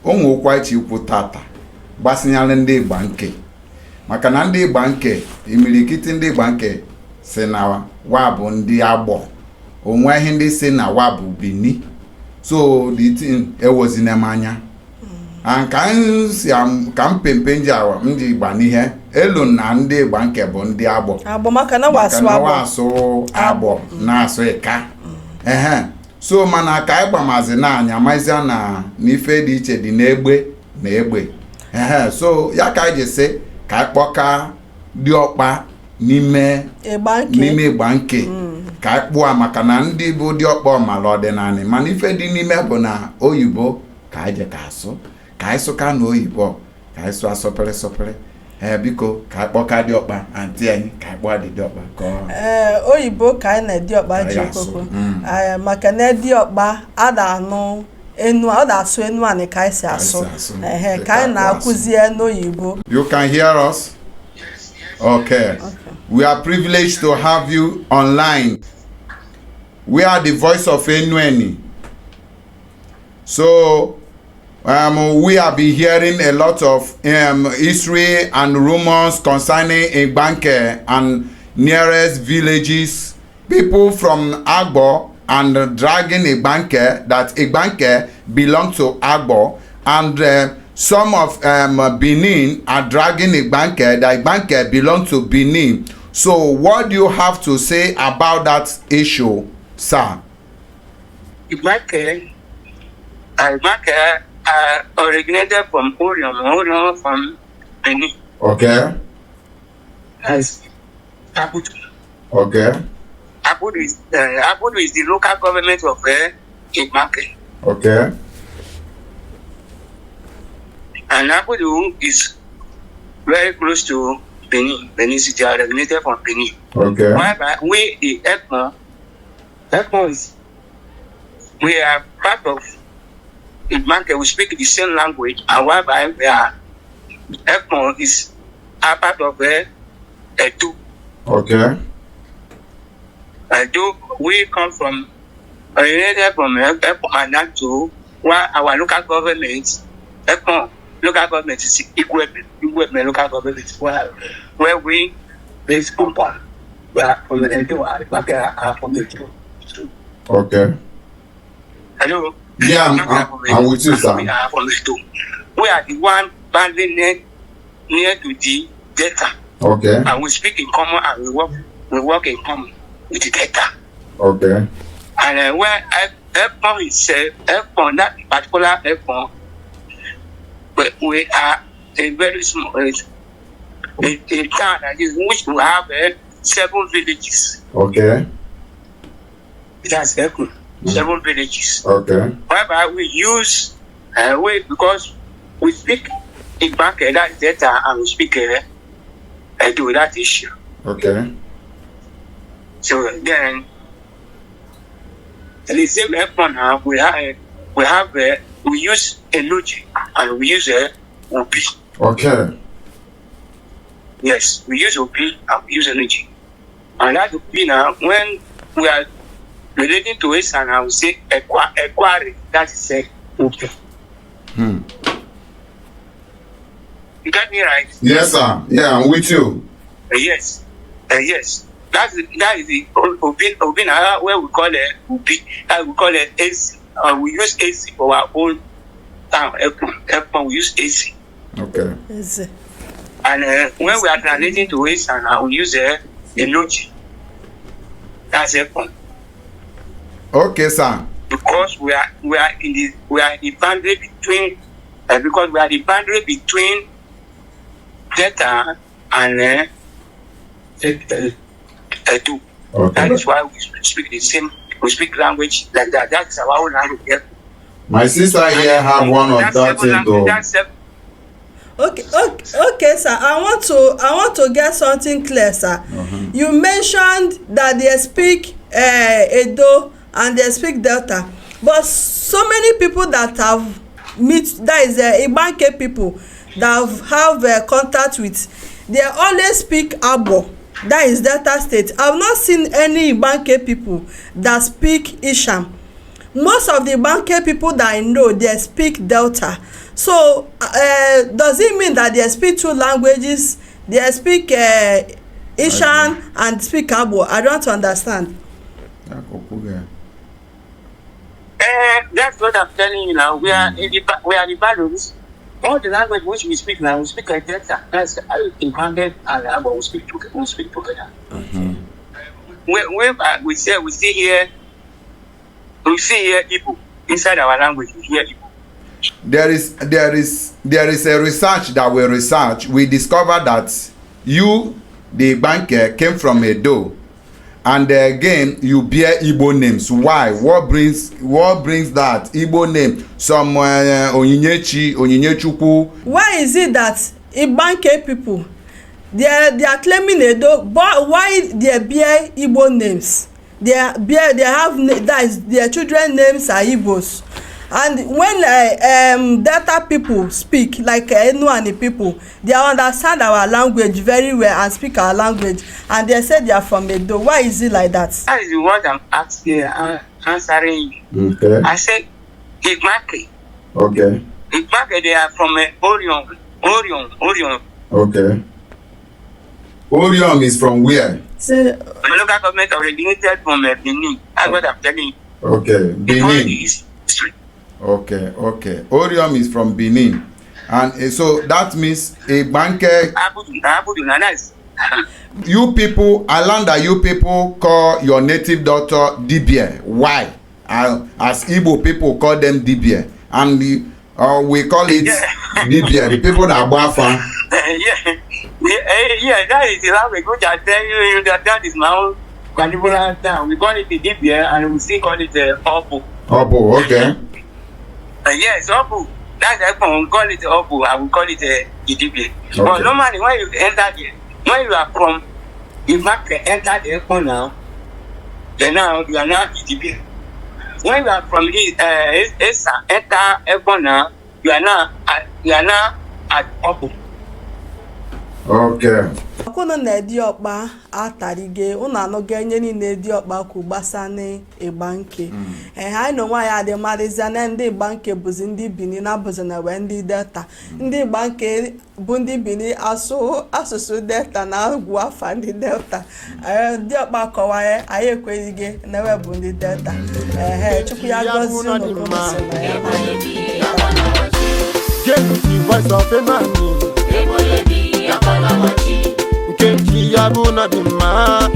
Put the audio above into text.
onwe okwa ichi ikwu tata gbasinyala ndị Igbanke maka na ndị Igbanke imilikiti ndị Igbanke si na wa bụ ndị agbọ onwe ihe ndị si na wa bụ Bini so the thing ewozina m anya and ka mpempe nji awa ndị Igba n'ihe elu na ndị Igbanke bụ ndị agbọ maka na wasụ agbọ na-asụ ịka so mana ka anyị gbamazi n'anya maizia na n'ife dị iche dị n'egbe na egbe so ya ka anyị ji sị ka anyị kpọka diọkpa n'ime Igbanke ka anyị kpụọ maka na ndị bụ diọkpa ọmala ọdịnala mana ife dị n'ime bụ na oyibo ka anyị je ka anyị sụka na oyibo ka anyị sụ asọpere sọpere biko ka anyị kpọka diọkpa antị anyị ka anyị kpọọ dị diọkpa oyibo ka anyị na diọkpa ji okoko maka na diọkpa ada-anụ enu ọ da-asụ enu anyị ka anyị si asụ ka anyị na-akụzi n'oyibo. You can hear us? Okay. We are privileged to have you online. We are the voice of Enueni. So we have been hearing a lot of history and rumors concerning Igbanke and nearest villages. People from Agbo and dragging Igbanke, that Igbanke belong to Agbo, and some of Benin are dragging Igbanke, that Igbanke belong to Benin. So what do you have to say about that issue, sir? Igbanke originated from Orion from Benin. Okay. As Abudu. Okay. Abudu is the local government of Igbanke. Okay. And Abudu is very close to Benin City, originated from Benin. Okay. Whereby we, the Ekmo is, we are part of Igbanke, we speak the same language, and whereby we are, Ekmo is a part of Edo. Okay. Edo, we come from, originated from Ekmo and that too, where our local government, Ekmo, local government is Igweme local government, where we base compound. We are from the Edo, Igbanke from the Edo. Okay. Hello? Yeah, I'm with you, sir. We are from the Edo. We are the one banding near to the Delta. Okay. And we speak in common and we work in common with the Delta. Okay. And where Ekpon is Ekpon, that particular Ekpon, we are a very small a town that is which we have 7 villages. Okay. That's Ekpon, 7 villages. Okay. Whereby we use because we speak Igbanke, that data, and we speak do that issue. Okay. So then the same Ekpon now we use Enuji and we use Obi. Okay. Yes, we use Obi and we use Enuji. And that Obi now, when we are relating to it, and I will say Equari, that is Obi. You got me right? Yes, sir. Yeah, I'm with you. Yes. Yes. That is the Obi now, where we call it Obi. We call it AC. We use AC for our own town. We use AC. Okay. And when we are translating to it, and we use Enuji. That's Ekpon. Okay, sir. Because we are in the boundary between Delta and Edo. Okay. That is why we speak the same. We speak language like that. That's our own language. My sister here have one of that thing though. Okay, sir. I want to get something clear, sir. You mentioned that they speak Edo and they speak Delta, but so many people that have that is Igbanke people that have contact with, they always speak Agbo, that is Delta State. I've not seen any Igbanke people that speak Isham. most of the Igbanke people that I know, they speak Delta. So does it mean that they speak 2 languages? They speak Ishan and speak Abo? I don't understand. That's what I'm telling you now. We are the Balos. All the language which we speak now, we speak like Delta. That's Igbanke and Abo. We speak together. We see here Igbo inside our language. We hear Igbo. There is a research that we research. We discovered that you, the Igbanke, came from Edo, and again you bear Igbo names. Why? What brings that Igbo name? Some Onyinyechuku. Why is it that Igbanke people they are claiming Edo, but why they bear Igbo names? They have that is their children names are Igbos. And when Delta people speak, like Enuani people, they understand our language very well and speak our language, and they say they are from Edo. Why is it like that? That is what I'm asking, answering you. Okay. I said Igbanke. Okay. Igbanke, they are from Orion. Okay. Orion is from where? So, the local government originated from Benin. That's what I'm telling you. Okay, Benin. Okay. Orion is from Benin, and so that means Igbanke. You people, I learned that you people call your native daughter Dibia. Why? As Igbo people call them Dibia, and we call it Dibia. The people that are Bafa. Yeah, that is the language which I tell you that is my own Kwanibola town. We call it the Dibia, and we still call it Obu. Obu, okay. Yes, Obu. That's why we call it Obu, and we call it Dibia. Okay. But normally, when you enter there, when you are from Igbanke, enter the airport now, then now you are now Dibia. When you are from Esa, enter airport now, you are now at Obu. Okay. Akwụna na-edi ọkpa atarige ụnụ anọga enye niile edi ọkpa kwu gbasana Igbanke. Anyị na nwaanyị adị marịzịa na ndị Igbanke bụzi ndị Bini na bụzi na wee ndị Delta. Ndị Igbanke bụ ndị Bini asụsụ Delta na agwụ afa ndị Delta. Ndị ọkpa kọwara anyị ekweghị na ewe bụ ndị Delta. Chukwu ya gọzie n'okomisi na ya. Nkechi ya bụ na dị mma.